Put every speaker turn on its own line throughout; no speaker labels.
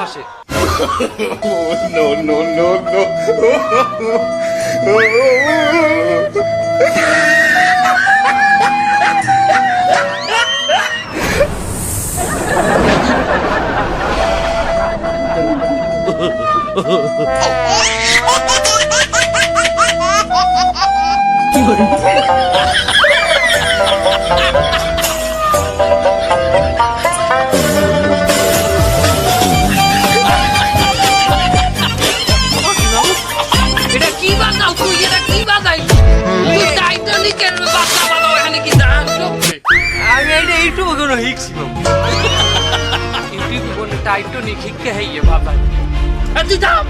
আসে।
No, no, no, no.
এটা কি বাজাও তুই? এটা কি বাজাই তুই? টাইটানিকের বাচ্চা বাজাও এখানে কি দাঁড় চোখে?
আমি এটা ইউটিউবে কোনো শিখছি বাবু।
ইউটিউবে বলে টাইটানিক হিক্কে হেইয়ে বাজাই। আর তুই দাও।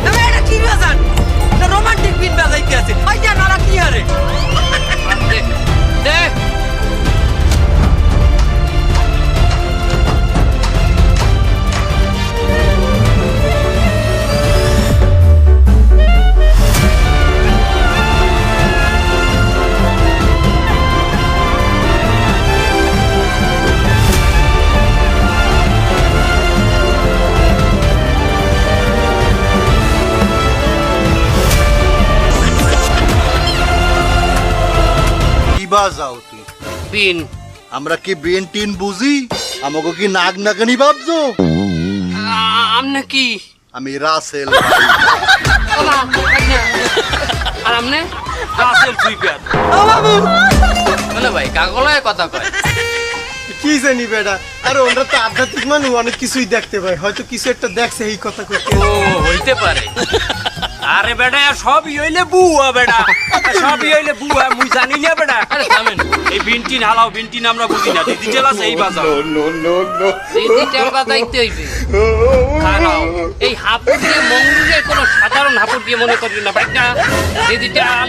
তবে এটা কি বাজান? এটা রোমান্টিক বিট বাজাইতে আছে। ভাই জান ওরা কি হারে?
দে দে।
কি বাজাও তুই?
বিন
আমরা কি বেন টিন বুঝি? আমাকে কি নাগ নাগানি ভাবছো?
আমনে কি?
আমি রাসেল।
আর আমনে?
রাসেল সুইপার।
বলে ভাই কাগলায় কথা কয়।
কি জানি বেটা, আরে ওরা তো আধ্যাত্মিক মানুষ, অনেক কিছুই দেখতে পায়, হয়তো কিছু একটা দেখছে এই কথা করতে।
ও হইতে পারে। আরে বেটা সবই হইলে বুয়া বেটা, সবই হইলে বুয়া, মুই জানি না বেটা।
আরে থামেন।
এই বিনটিন হালাও, বিনটিন আমরা বুঝি না, ডিজিটাল আছে এই বাজাও।
No, no, no, no.
Digital বাজাইতে হইবে। খারাও এই হাপুর দিয়ে মঙ্গলে কোনো সাধারণ হাপুর দিয়ে মনে করবি না ভাই না। ডিজিটাল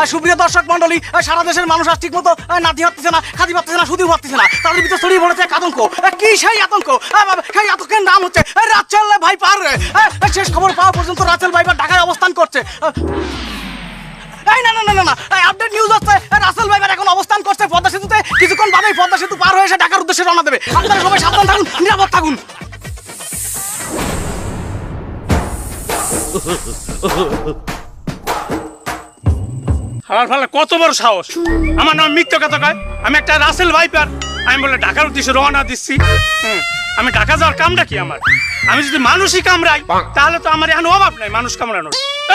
আর সুপ্রিয় দর্শক মন্ডলী, সারা দেশের মানুষ আজ ঠিক মতো নাতি হচ্ছে না, খাদি পাচ্ছে না, শুধু হচ্ছে না, তাদের ভিতরে ছড়িয়ে পড়েছে এক আতঙ্ক। কি সেই আতঙ্ক? সেই আতঙ্কের নাম হচ্ছে রাচেল ভাইপার। শেষ খবর পাওয়া পর্যন্ত রাচেল ভাইপার ঢাকায় অবস্থান করছে। এই না না না না, আপডেট নিউজ হচ্ছে রাসেল ভাইপার এখন অবস্থান করছে পদ্মা সেতুতে। কিছুক্ষণ বাদেই পদ্মা সেতু পার হয়ে এসে ঢাকার উদ্দেশ্যে রওনা দেবে। আপনারা সবাই সাবধান থাকুন, নিরাপদ থাকুন।
আমার ফালে কত বড় সাহস! আমার নাম মিথ্যা কথা কয়। আমি একটা রাসেল ভাইপার, আমি বলে ঢাকার উদ্দেশ্যে রওনা দিচ্ছি। আমি ঢাকা যাওয়ার কামটা কি আমার? আমি যদি মানুষই কামড়াই তাহলে তো আমার এখন অভাব নাই মানুষ কামড়ানোর।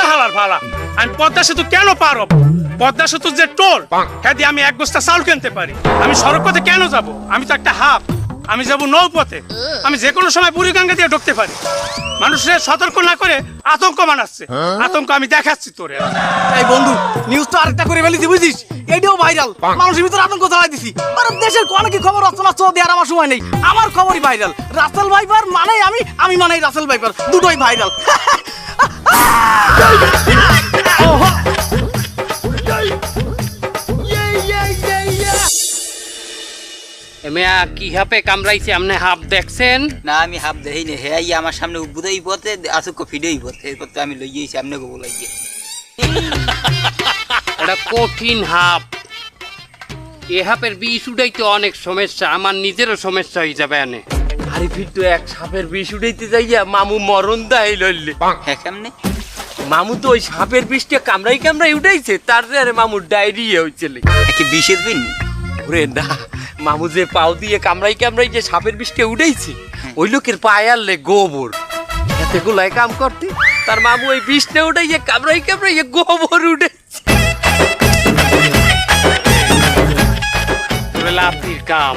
হালার ফালা, আমি পদ্মা সেতু কেন পার হব? পদ্মা সেতুর যে টোল, হ্যাঁ দিয়ে আমি এক বস্তা চাউল কিনতে পারি। আমি সড়ক পথে কেন যাব? আমি তো একটা হাফ, আমি যাব নৌপথে। আমি যে কোনো সময় বুড়িগঙ্গা দিয়ে ঢুকতে পারি। মানুষের সতর্ক না করে আতঙ্ক বানাচ্ছে। আতঙ্ক আমি দেখাচ্ছি তোরে।
এই বন্ধু, নিউজ তো আরেকটা করে ফেলেছি বুঝিস, এটাও ভাইরাল। মানুষের ভিতরে আতঙ্ক ছড়াই দিছি। আর দেশের কোন কি খবর রচনা চো দেওয়ার আমার সময় নেই, আমার খবরই ভাইরাল। রাসেল ভাইপার মানে আমি মানে রাসেল ভাইপার, দুটোই ভাইরাল।
এমিয়া কি হাপে কামড়াইছে আমনে হাফ দেখছেন?
না আমি হাফ দেই না, হ্যাঁ আমার সামনে উদ্বুদাই পথে আসুক ফিডেই পথে, এরপর তো আমি লইয়েছি আপনি গো বলাইয়ে।
এটা কঠিন হাপ। এ হাপের বিষ উঠাইতে অনেক সমস্যা, আমার নিজেরও সমস্যা হয়ে যাবে এনে।
আরে ফির তো এক সাপের বিষ উঠাইতে যাইয়া মামু মরণ দেয় লইলে।
হ্যাঁ কেমনে?
মামু তো ওই সাপের বিষটা কামড়াই কামড়াই উঠাইছে, তার আরে মামুর ডায়রিয়া হইছিল।
কি বিষের বিন?
ওরে না, মামু যে পাও দিয়ে কামড়াই কামড়াই যে সাপের বিষটা উঠাইছে, ওই লোকের পায়ে আনলে গোবর এতে গুলাই কাম করতে, তার মামু ওই বিষটা উঠাইয়ে কামড়াই কামড়াই গোবর উঠেছে।
লাতির কাম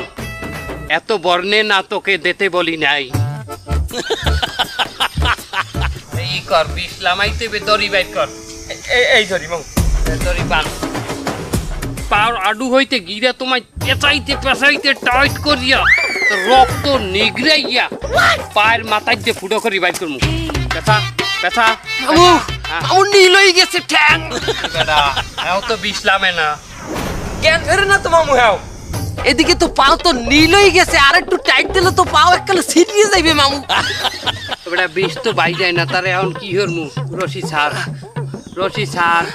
এত বর্ণে না তোকে দিতে বলি নাই। এই কর বিষ লামাইতে দড়ি বাইর কর।
এই ধরি মামু।
দড়ি বান। পাওয়ার আডু হইতে গিরা তোমায় পেঁচাইতে পেঁচাইতে টাইট করিয়া রক্ত নিগড়াইয়া পায়ের মাথায় দিয়ে ফুটো করি বাইর করমু। পেঁচা পেঁচা।
মামু মামু নীল হয়ে গেছে ঠ্যাং।
বেটা এও তো বিষ লামে না।
জ্ঞান ফেরে না তো মামু হ্যাঁ। এদিকে তো পাও তো নীল হয়ে গেছে, আর একটু টাইট দিলে তো পাও এককালে ছিটিয়ে যাইবে মামু।
বেটা বিষ তো বাই যায় না, তারে এখন কি হরমু? রশি ছাড়, রশি ছাড়।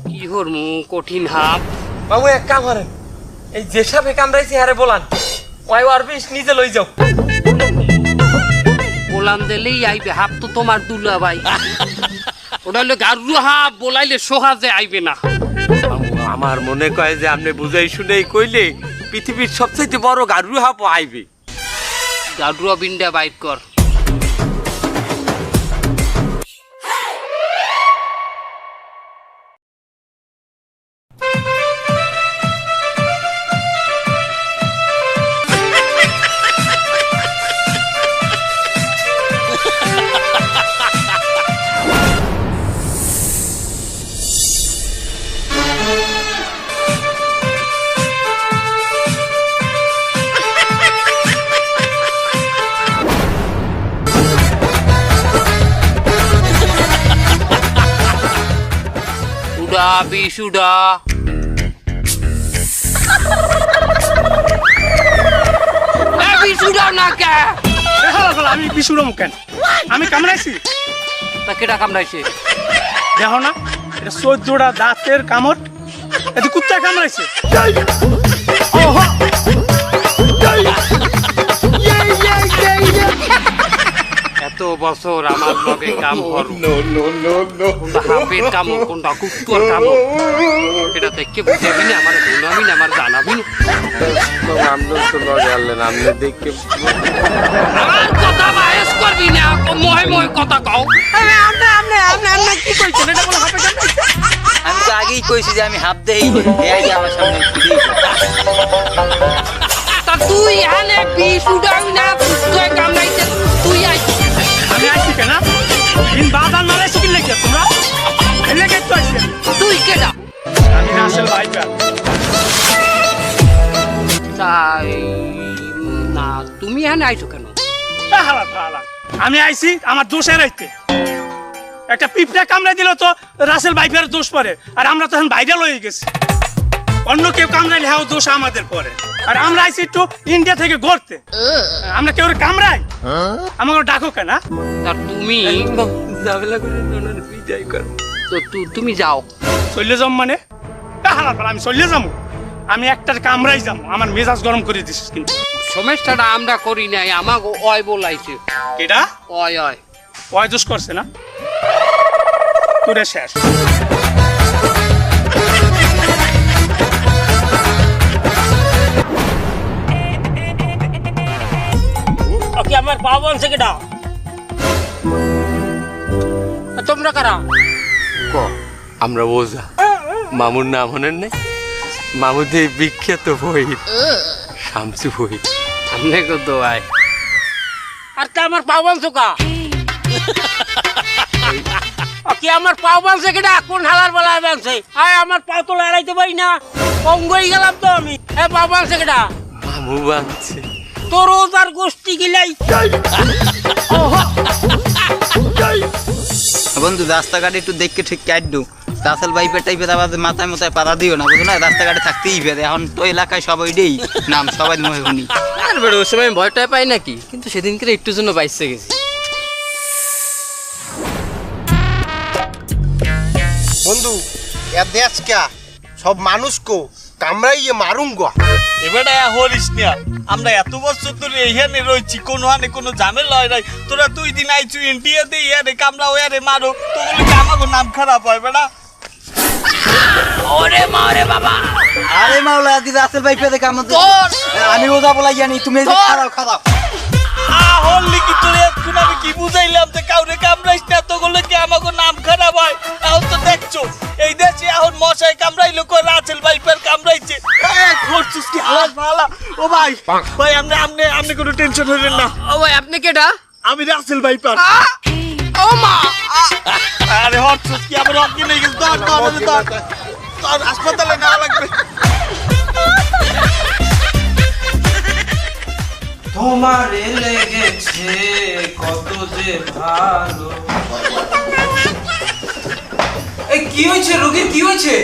কি হরমু? কঠিন হাপ।
মামু এক কাম করেন, এই যে সাপে কামড়াইছে হারে বলান, ওই আর বিষ নিজে লই যাও।
বলান দিলেই আইবে, হাপ তো তোমার দুলা ভাই। ওটা হলো গারু হাপ, বলাইলে সোহাজে আইবে না।
মামু আমার মনে কয় যে আপনি বুঝাই শুনেই কইলে পৃথিবীর সবচেয়ে বড় গারু হাপ আইবে।
গারুয়া বিন্ডা বাইর কর। উড়া বিষ উড়া। বিষ উড়াও না কে?
আমি বিশুরম কেন? আমি কামড়াইছি?
তা কেটা কামড়াইছে?
দেখো না, এটা 14টা দাঁতের কামড়। এতে কুত্তা কামড়াইছে।
এত বছর আমার লগে কাম করো,
No, no, no, no.
কোনটা হাপের কামড় কোনটা কুত্তর কামড় এটা দেখে বুঝাবি না, আমার গুনাবি না, আমার জানাবি না।
আমরা তো লগে আনলেন, আপনি দেখে
আমার কথা বায়াস করবি না, মহে মহে কথা কও।
কি কইছেন? এটা বলে হাপে কামড়াইছে।
আমি তো আগেই কইছি যে আমি হাফ দেই, এই আমার সামনে ফিরে।
তা তুই এখানে বিষ উড়াবি না, কুত্তর কামড়াইছে তুই আইছি।
আমি আইছি কেন? দিন বাদান মারাইছি কি লেগে তোমরা? এই লেগে তো আইছি।
তুই কেটা?
আমি রাসেল ভাইপার।
তাই না, তুমি এখানে আইছো কেন?
আমি আইছি আমার দোষের আইতে। একটা পিঁপড়া কামড়াই দিল তো রাসেল ভাইপার দোষ পড়ে, আর আমরা তখন ভাইরাল হয়ে গেছি। অন্য কেউ কামড়াইলে হ্যাঁ দোষ আমাদের পরে। আর আমরা আইছি একটু ইন্ডিয়া থেকে ঘুরতে, আমরা কেউ কামড়াই আমাকে ডাকো কেন?
তা তুমি
ঝামেলা করে ওনার বিদায় করো।
তো তুমি যাও।
চলে যাম মানে? আমি চলে যাবো? আমি একটার কামড়াই যাবো, আমার মেজাজ গরম করে দিছিস কিন্তু।
সমস্যাটা আমরা করি নাই, আমাকে অয় বলাইছে।
এটা
অয় অয়
ওই দোষ করছে না? তোরে শেষ।
ওকে আমার পাও বলছে কেডা?
তোমরা কারা?
ক আমরা ওজা। মামুর নাম হনেন নাই? মামুদের বিখ্যাত বই শামসু বই।
সামনে কত আয়।
আর তা আমার পাও বলছো কা? ওকে আমার পাও বলছে কেডা? কোন হালার বলা বলছে? আয় আমার পাও তো লড়াইতে পারি না, অঙ্গই গেলাম তো আমি। এ পাও বলছে কেডা?
মামু বানছে।
তোর তার গোষ্ঠী গিলাই।
বন্ধু রাস্তাঘাটে একটু দেখে ঠিক কাট দু। রাসেল ভাইপার টাইপের আবার মাথায় মাথায় পাতা দিও না, বুঝো না? রাস্তাঘাটে থাকতেই পেরে। এখন তো এলাকায় সবাই দেই নাম, সবাই মনে শুনি।
আর বড় ওই সময় ভয়টাই পাই নাকি, কিন্তু সেদিনকে একটু জন্য বাইসে গেছি।
বন্ধু এর দেশ কে সব মানুষ কো কামড়াইয়ে মারুঙ্গা।
এবারে হরিস না, আমরা এত বছর ধরে এইখানে রয়েছি, কোনো হানে কোনো ঝামেলা হয় নাই। তোরা 2 দিন আইছু ইন্ডিয়াতে, ইয়ারে কামড়া ওয়ারে মারো, তোগুলো কি আমাকে নাম খারাপ হয় বেটা?
ওরে মা রে বাবা।
আরে মাওলা আজকে রাসেল ভাইপারে কামড়। আমি ওজা বলাই জানি, তুমি এই যে খারাপ খারাপ।
হলি কি তোরে এখন আমি কি বুঝাইলাম যে কাউরে কামড়াইস না, তোগুলো কি আমাকে নাম খারাপ হয়? এখন তো দেখছো এই দেশে এখন মশাই কামড়াইলো, কই রাসেল ভাইপার কামড়াইছে। করছিস কি শালা শালা ও ভাই ভাই আপনি কোনো টেনশন হবেন না
ও ভাই আপনি কেডা?
আমি রাসেল ভাইপার
ও মা!
আরে হটস কি আবার অজ্ঞ নেই গেছে তোর হাসপাতালে নেওয়া লাগবে
তোমারে লেগেছে কত যে ভালো। এই কি হয়েছে রোগীর, কি হয়েছে?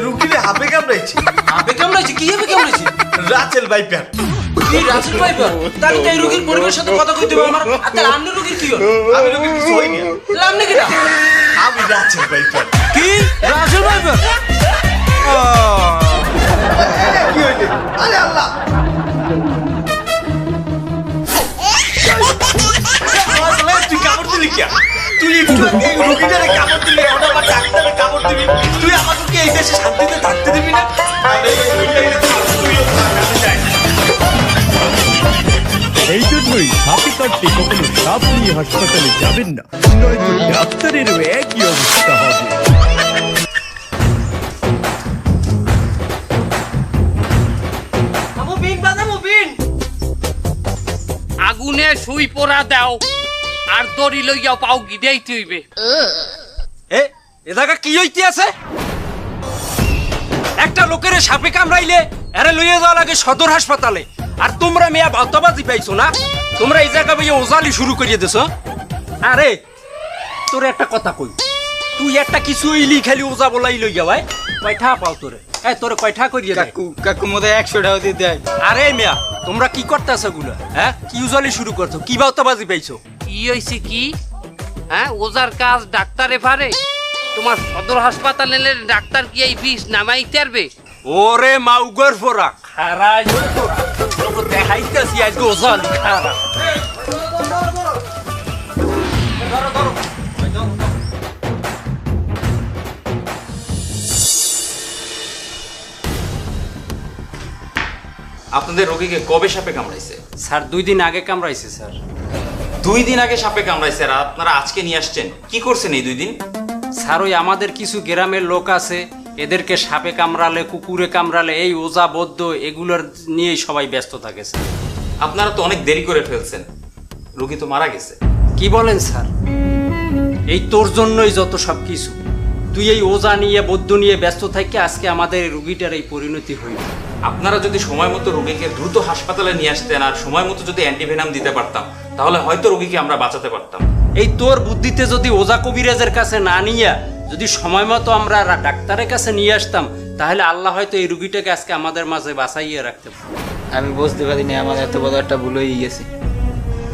রুগীরে হাপে কামড়াইছে
আপে কামড়াইছে? কি হবে কামড়াইছে?
রাসেল ভাইপার
কি রাসেল ভাইপার? তাহলে তো এই রোগীর পরিবারের সাথে কথা কইতে হবে আমার। আর তাহলে আপনি রোগীর কি হল?
আমি রুগীর কিছু হইনি
তাহলে আপনি কেডা?
আমি রাসেল ভাইপার
কি রাসেল ভাইপার?
কি হইছে আরে আল্লাহ তুই কামড় দিলি কে তুই একটু রুগীটারে কামড় দিলি ওটা আবার ডাক্তারে কামড় দিবি তুই আমাকে কি এই দেশে শান্তিতে থাকতে দিবি না
এই জন্যই সাপে কাটতে কখনো সাপ নিয়ে হাসপাতালে যাবেন না, নয়তো ডাক্তারেরও একই অবস্থা হবে।
আগুনে সুই পোড়া দাও আর দড়ি লইয়াও পাও গিদেইতে হইবে।
এ জায়গা কি হইতে আছে? একটা লোকের সাপে কামড়াইলে আরে লইয়া যাওয়া লাগে সদর হাসপাতালে, আর তোমরা মেয়া ভাওতাবাজি পাইছো না? তোমরা এই জায়গা বইয়ে ওজালি শুরু করিয়ে দিছো। আরে তোর একটা কথা কই, তুই একটা কিছু ইলি খালি ওজা বলাই লইয়া ভাই কয়টা পাও তোরে? তোরে কয়টা করিয়ে দেয়?
কাকু মধ্যে 100 টাকা দিয়ে দেয়।
আরে মিয়া তোমরা কি করতেছ গুলা? কি উজালি শুরু করছো? কি ভাওতাবাজি পাইছো?
কি হইছে কি? ওজার কাজ ডাক্তারে পারে? তোমার সদর হাসপাতালে ডাক্তার কি এই বিষ নামাইতে পারবে?
ওরে মাউগর ফোরা খারাই তো দেখাইতেছি আজকে ওজালি খারা।
আপনাদের রোগীকে কবে সাপে কামড়াইছে?
স্যার 2 দিন আগে কামড়াইছে স্যার।
2 দিন আগে সাপে কামড়াইছে আর আপনারা আজকে নিয়ে আসছেন, কি করছেন এই 2 দিন?
স্যার ওই আমাদের কিছু গ্রামের লোক আছে, এদেরকে সাপে কামড়ালে কুকুরে কামড়ালে এই ওজা বদ্ধ এগুলোর নিয়েই সবাই ব্যস্ত থাকে স্যার।
আপনারা তো অনেক দেরি করে ফেলছেন, রোগী তো মারা গেছে।
কি বলেন স্যার? এই তোর জন্যই যত সব কিছু। তুই এই ওজা নিয়ে বদ্ধ নিয়ে ব্যস্ত থাকি আজকে আমাদের রুগীটার এই পরিণতি হইল।
আপনারা যদি সময় মতো রোগীকে দ্রুত হাসপাতালে নিয়ে আসতেন আর সময় মতো যদি অ্যান্টিভেনাম দিতে পারতাম তাহলে হয়তো রোগীকে আমরা বাঁচাতে পারতাম।
এই তোর বুদ্ধিতে যদি ওজা কবিরাজের কাছে না নিয়ে যদি সময় মতো আমরা ডাক্তারের কাছে নিয়ে আসতাম তাহলে আল্লাহ হয়তো এই রুগীটাকে আজকে আমাদের মাঝে বাঁচাইয়ে রাখতে পারত।
আমি বুঝতে পারিনি আমার এত বড় একটা ভুল হয়ে গেছে।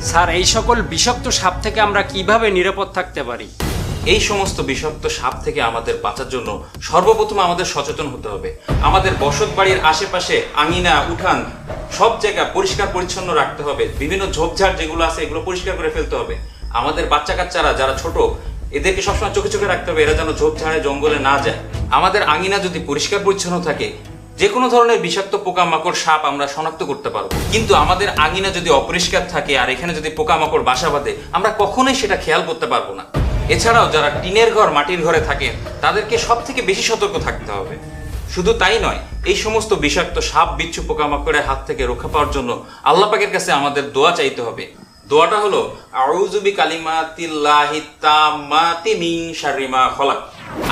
স্যার এই সকল বিষাক্ত সাপ থেকে আমরা কিভাবে নিরাপদ থাকতে পারি?
এই সমস্ত বিষাক্ত সাপ থেকে আমাদের বাঁচার জন্য সর্বপ্রথম আমাদের সচেতন হতে হবে। আমাদের বসত বাড়ির আশেপাশে আঙিনা উঠান সব জায়গা পরিষ্কার পরিচ্ছন্ন রাখতে হবে। বিভিন্ন ঝোপঝাড় যেগুলো আছে এগুলো পরিষ্কার করে ফেলতে হবে। আমাদের বাচ্চা কাচ্চারা যারা ছোট এদেরকে সবসময় চোখে চোখে রাখতে হবে, এরা যেন ঝোপঝাড়ে জঙ্গলে না যায়। আমাদের আঙিনা যদি পরিষ্কার পরিচ্ছন্ন থাকে যে কোনো ধরনের বিষাক্ত পোকামাকড় সাপ আমরা শনাক্ত করতে পারবো। কিন্তু আমাদের আঙিনা যদি অপরিষ্কার থাকে আর এখানে যদি পোকামাকড় বাসা বাঁধে আমরা কখনোই সেটা খেয়াল করতে পারবো না। এছাড়াও যারা টিনের ঘর মাটির ঘরে থাকে তাদেরকে সব থেকে বেশি সতর্ক থাকতে হবে। শুধু তাই নয়, এই সমস্ত বিষাক্ত সাপ বিচ্ছু পোকামাকড়ের হাত থেকে রক্ষা পাওয়ার জন্য আল্লাহ পাকের কাছে আমাদের দোয়া চাইতে হবে। দোয়াটা হলো আউযু বিকালিমাতিল্লাহি তাম্মাতি মিন শাররি মা খলাক।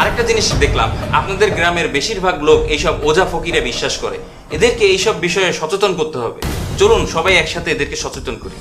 আরেকটা জিনিস দেখলাম, আপনাদের গ্রামের বেশিরভাগ লোক এইসব ওঝা ফকিরে বিশ্বাস করে। এদেরকে এইসব বিষয়ে সচেতন করতে হবে। চলুন সবাই একসাথে এদেরকে সচেতন করি।